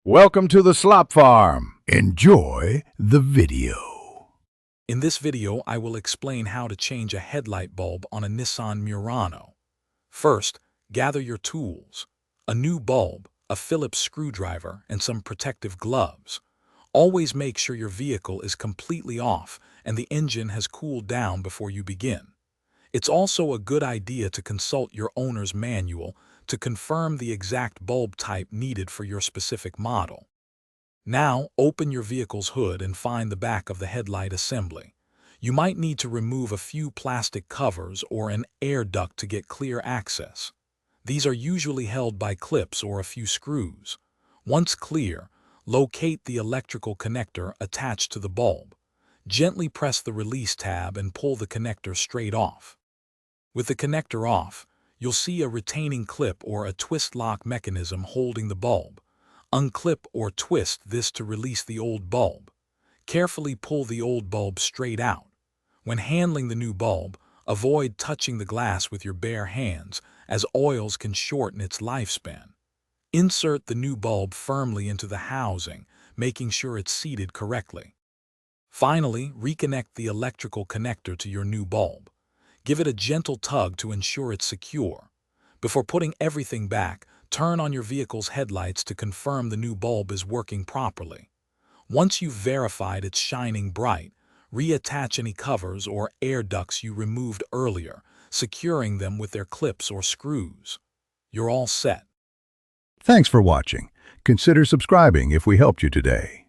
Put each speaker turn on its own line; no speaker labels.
Welcome to the Slop Farm. Enjoy the video.
In this video, I will explain how to change a headlight bulb on a Nissan Murano. First, gather your tools: a new bulb, a Phillips screwdriver, and some protective gloves. Always make sure your vehicle is completely off and the engine has cooled down before you begin. It's also a good idea to consult your owner's manual to confirm the exact bulb type needed for your specific model. Now, open your vehicle's hood and find the back of the headlight assembly. You might need to remove a few plastic covers or an air duct to get clear access. These are usually held by clips or a few screws. Once clear, locate the electrical connector attached to the bulb. Gently press the release tab and pull the connector straight off. With the connector off, you'll see a retaining clip or a twist lock mechanism holding the bulb. Unclip or twist this to release the old bulb. Carefully pull the old bulb straight out. When handling the new bulb, avoid touching the glass with your bare hands, as oils can shorten its lifespan. Insert the new bulb firmly into the housing, making sure it's seated correctly. Finally, reconnect the electrical connector to your new bulb. Give it a gentle tug to ensure it's secure. Before putting everything back, turn on your vehicle's headlights to confirm the new bulb is working properly. Once you've verified it's shining bright, reattach any covers or air ducts you removed earlier, securing them with their clips or screws. You're all set.
Thanks for watching. Consider subscribing if we helped you today.